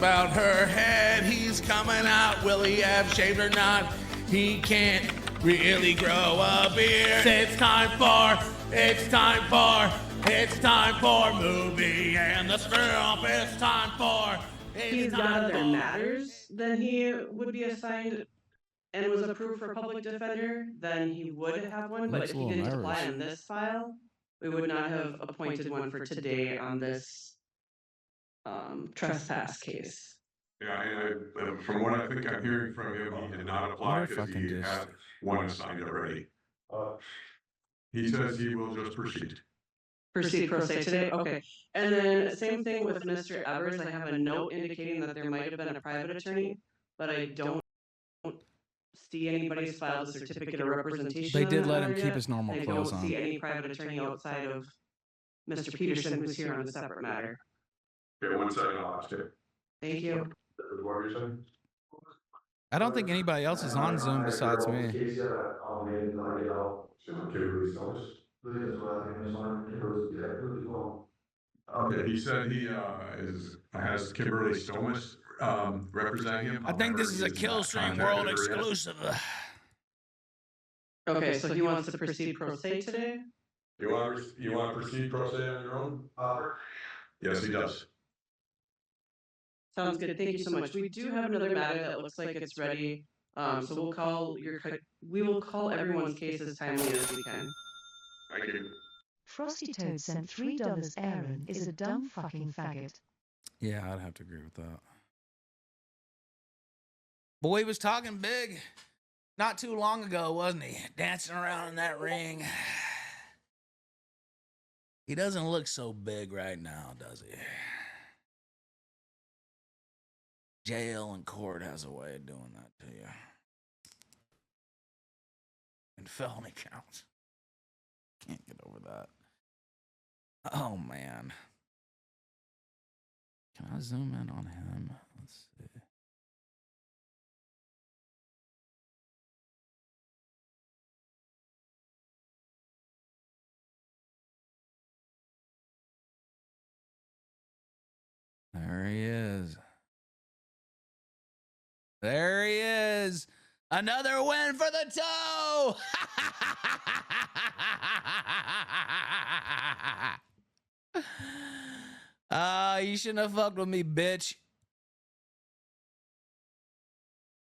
About her head, he's coming out. Will he have shaved or not? He can't really grow a beard. It's time for movie and the scrump. It's time for. He's got other matters, then he would be assigned and was approved for public defender, then he would have one. But if he didn't apply on this file, we would not have appointed one for today on this trespass case. Yeah, and from what I think I'm hearing from him, he did not apply because he had one assigned already. He says he will just proceed. Proceed pro se today? Okay. And then same thing with Mr. Evers. I have a note indicating that there might have been a private attorney, but I don't see anybody's filed a certificate of representation. They did let him keep his normal clothes on. I don't see any private attorney outside of Mr. Peterson, who's here on a separate matter. Okay, 1 second, I'll ask you. Thank you. What are you saying? I don't think anybody else is on Zoom besides me. Okay, he said he has Kimberly Stomas representing him. I think this is a Killstream World exclusive. Okay, so he wants to proceed pro se today? You want to proceed pro se on your own? Yes, he does. Sounds good. Thank you so much. We do have another matter that looks like it's ready. So we will call everyone's case as timely as we can. Thank you. Frosty Toad sent $3. Aaron is a dumb fucking faggot. Yeah, I'd have to agree with that. Boy was talking big not too long ago, wasn't he? Dancing around in that ring. He doesn't look so big right now, does he? Jail and court has a way of doing that to you. And felony counts. Can't get over that. Oh, man. Can I zoom in on him? Let's see. There he is. There he is. Another win for the toe. You shouldn't have fucked with me, bitch.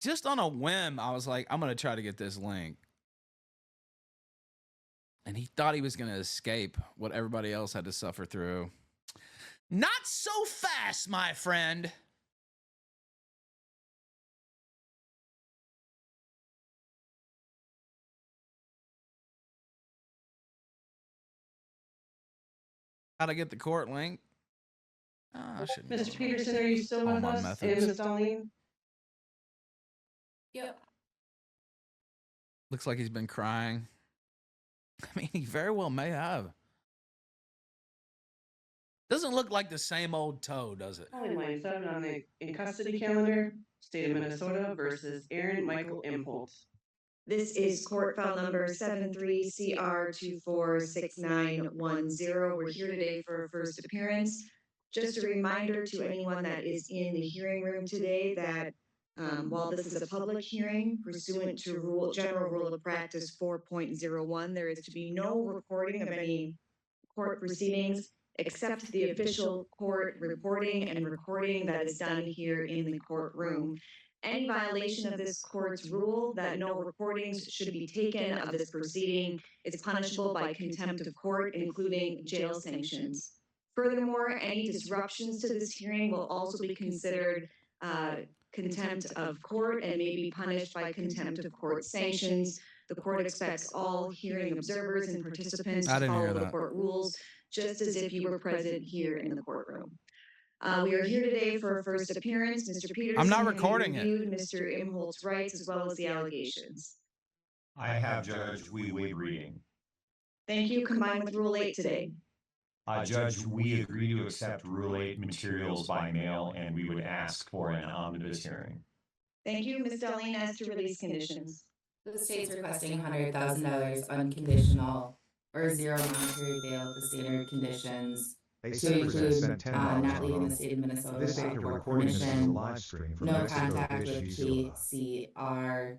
Just on a whim, I was like, I'm going to try to get this link. And he thought he was going to escape what everybody else had to suffer through. Not so fast, my friend. How to get the court link? Mr. Peterson, are you still with us? And Ms. Darlene? Yep. Looks like he's been crying. I mean, he very well may have. Doesn't look like the same old toe, does it? Calling line 7 on the in custody calendar, state of Minnesota versus Aaron Michael Imholte. This is court file number 73CR246910. We're here today for a first appearance. Just a reminder to anyone that is in the hearing room today that while this is a public hearing, pursuant to General Rule of Practice 4.01, there is to be no recording of any court proceedings except the official court reporting and recording that is done here in the courtroom. Any violation of this court's rule that no recordings should be taken of this proceeding is punishable by contempt of court, including jail sanctions. Furthermore, any disruptions to this hearing will also be considered contempt of court and may be punished by contempt of court sanctions. The court expects all hearing observers and participants to follow the court rules, just as if you were present here in the courtroom. We are here today for a first appearance. Mr. Peterson, I'm not recording it. Mr. Imholte's rights as well as the allegations. I have, Judge. We waive reading. Thank you. Combined with Rule 8 today. Judge, we agree to accept Rule 8 materials by mail, and we would ask for an omnibus hearing. Thank you. Ms. Darlene, as to release conditions. The state's requesting $100,000 unconditional or zero monetary bail, the standard conditions. to include not leaving the state of Minnesota without court permission, no contact with KCR,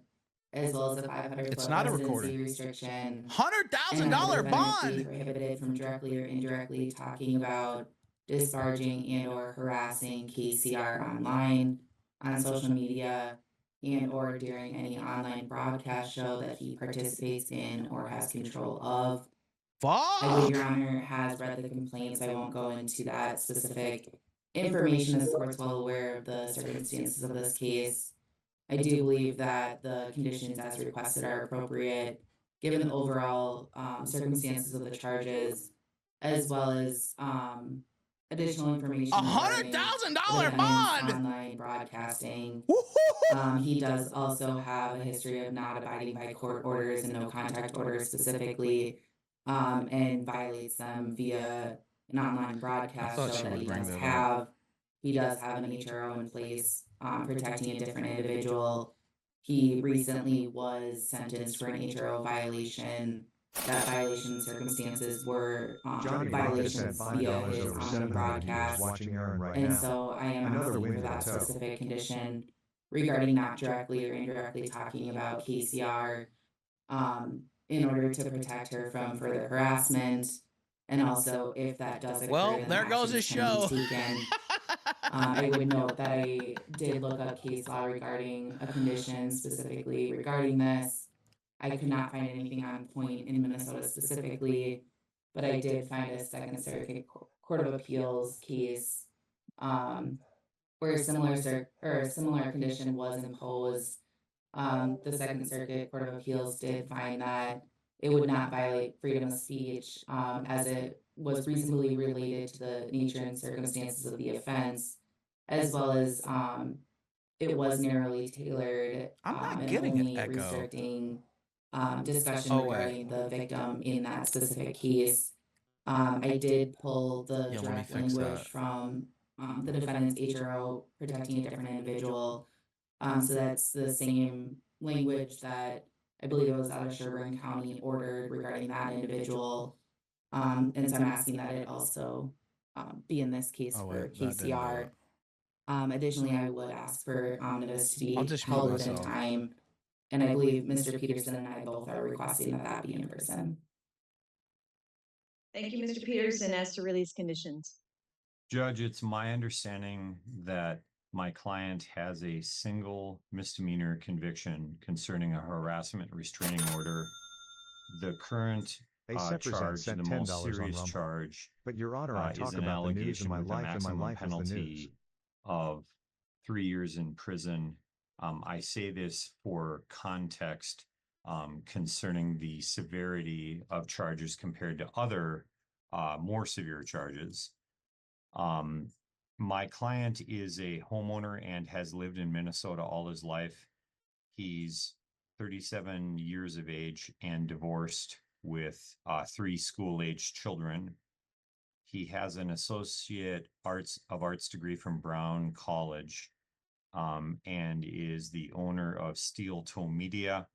as well as a 500 It's foot not a residency recording. restriction. $100,000 bond. Prohibited from directly or indirectly talking about, disparaging, and or harassing KCR online, on social media, and or during any online broadcast show that he participates in or has control of. I believe Fuck. Your Honor has read the complaints. I won't go into that specific information, as the court's well aware of the circumstances of this case. I do believe that the conditions as requested are appropriate, given the overall circumstances of the charges, as well as additional information. $100,000 bond. Online broadcasting. He does also have a history of not abiding by court orders and no contact orders specifically, and violates them via an online broadcast show that he does have. He does have an HRO in place protecting a different individual. He recently was sentenced for an HRO violation. That violation circumstances were violations via his online broadcast. And so I am asking for that specific condition regarding not directly or indirectly talking about KCR in order to protect her from further harassment. And also, if that does occur, Well, then there goes his actions can be show. taken. I would note that I did look up case law regarding a condition specifically regarding this. I could not find anything on point in Minnesota specifically, but I did find a Second Circuit Court of Appeals case where a similar condition was imposed. The Second Circuit Court of Appeals did find that it would not violate freedom of speech, as it was reasonably related to the nature and circumstances of the offense, as well as it was narrowly tailored. I'm not and getting only an echo. restricting discussion Oh, wait. regarding the victim in that specific case. I did pull the Yeah, let me direct fix language that. from the defendant's HRO protecting a different individual. So that's the same language that I believe it was out of Sherburne County ordered regarding that individual. And so I'm asking that it also be in this case Oh, for wait, that didn't do KCR. it. Additionally, I would ask for omnibus to be I'll just mute held within myself. time. And I believe Mr. Peterson and I both are requesting that that be in person. Thank you, Mr. Peterson. As to release conditions. Judge, it's my understanding that my client has a single misdemeanor conviction concerning a harassment restraining order. The current charge, the most serious charge, but Your Honor, I talk is an about the news in allegation my with a life, and my maximum life is the news. penalty of 3 years in prison. I say this for context concerning the severity of charges compared to other more severe charges. My client is a homeowner and has lived in Minnesota all his life. He's 37 years of age and divorced with 3 school-aged children. He has an associate of arts degree from Brown College, and is the owner of Steel Toe Media.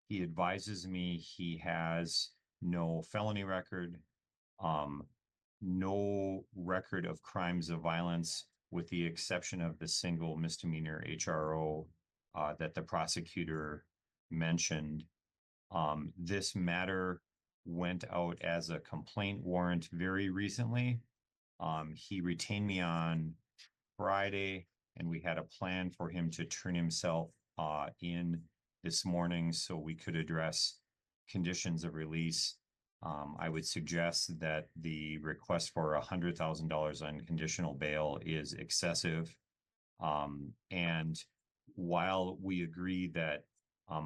He advises me he has no felony record, no record of crimes of violence, with the exception of the single misdemeanor HRO that the prosecutor mentioned. This matter went out as a complaint warrant very recently. He retained me on Friday, and we had a plan for him to turn himself in this morning so we could address conditions of release. I would suggest that the request for $100,000 unconditional bail is excessive. And while we agree that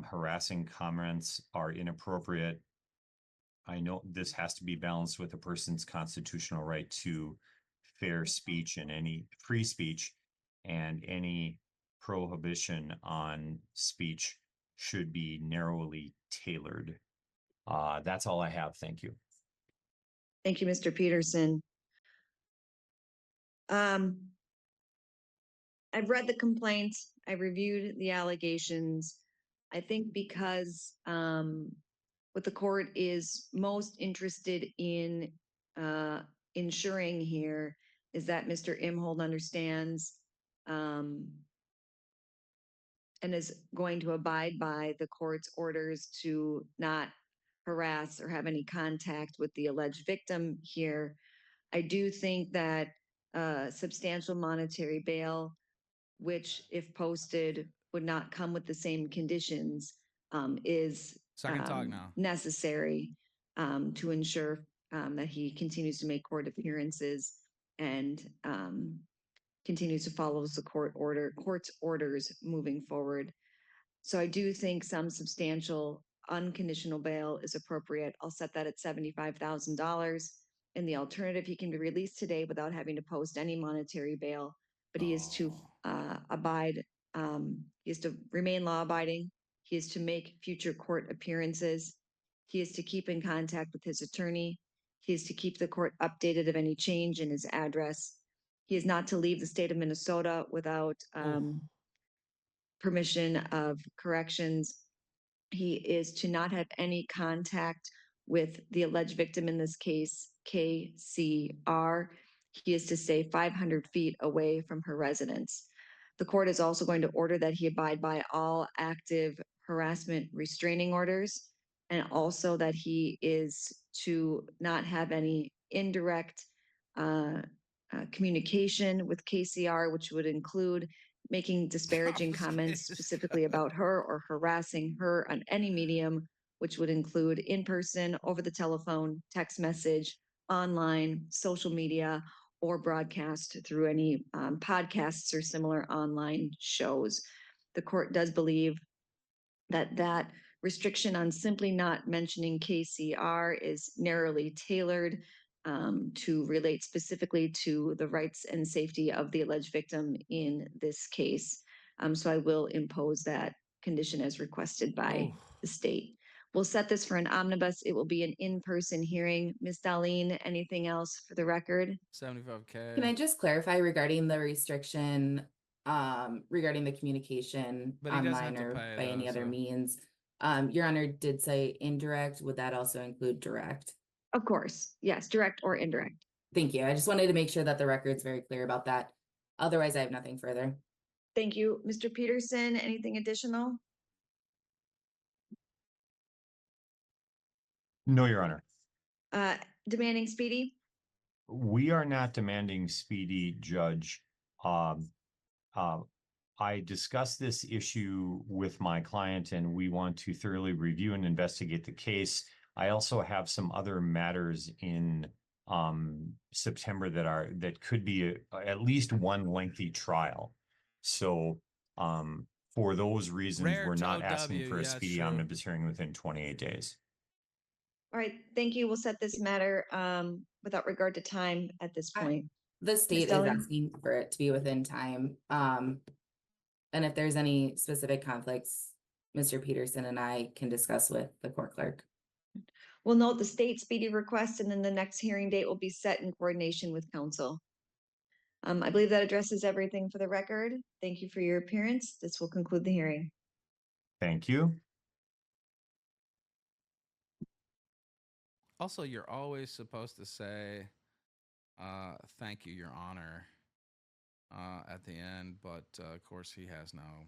harassing comments are inappropriate, I know this has to be balanced with a person's constitutional right to fair speech and any free speech, and any prohibition on speech should be narrowly tailored. That's all I have. Thank you. Thank you, Mr. Peterson. I've read the complaint. I've reviewed the allegations. I think because what the court is most interested in ensuring here is that Mr. Imholte understands and is going to abide by the court's orders to not harass or have any contact with the alleged victim here. I do think that substantial monetary bail, which if posted would not come with the same conditions, is Second talk now. necessary to ensure that he continues to make court appearances and continues to follow the court's orders moving forward. So I do think some substantial unconditional bail is appropriate. I'll set that at $75,000. In the alternative, he can be released today without having to post any monetary bail, but he is to abide, he is to remain law abiding. He is to make future court appearances. He is to keep in contact with his attorney. He is to keep the court updated of any change in his address. He is not to leave the state of Minnesota without permission of corrections. He is to not have any contact with the alleged victim in this case, KCR. He is to stay 500 feet away from her residence. The court is also going to order that he abide by all active harassment restraining orders, and also that he is to not have any indirect communication with KCR, which would include making disparaging comments specifically about her or harassing her on any medium, which would include in person, over the telephone, text message, online, social media, or broadcast through any podcasts or similar online shows. The court does believe that that restriction on simply not mentioning KCR is narrowly tailored to relate specifically to the rights and safety of the alleged victim in this case. So I will impose that condition as requested by the state. We'll set this for an omnibus. It will be an in-person hearing. Ms. Darlene, anything else for the record? 75K. Can I just clarify regarding the restriction, regarding the communication But he doesn't online have to or pay, by though, any other so- means? Your Honor did say indirect. Would that also include direct? Of course, yes, direct or indirect. Thank you. I just wanted to make sure that the record's very clear about that. Otherwise, I have nothing further. Thank you. Mr. Peterson, anything additional? No, Your Honor. Demanding speedy? We are not demanding speedy, Judge. I discussed this issue with my client and we want to thoroughly review and investigate the case. I also have some other matters in September that could be at least one lengthy trial. So for those reasons, Rare we're not to asking OW, for a yeah, speedy true. omnibus hearing within 28 days. All right, thank you. We'll set this matter without regard to time at this point. The state is Darling? asking for it to be within time. And if there's any specific conflicts, Mr. Peterson and I can discuss with the court clerk. We'll note the state speedy request and then the next hearing date will be set in coordination with counsel. I believe that addresses everything for the record. Thank you for your appearance. This will conclude the hearing. Thank you. Also, you're always supposed to say, thank you, Your Honor, at the end, but of course he has no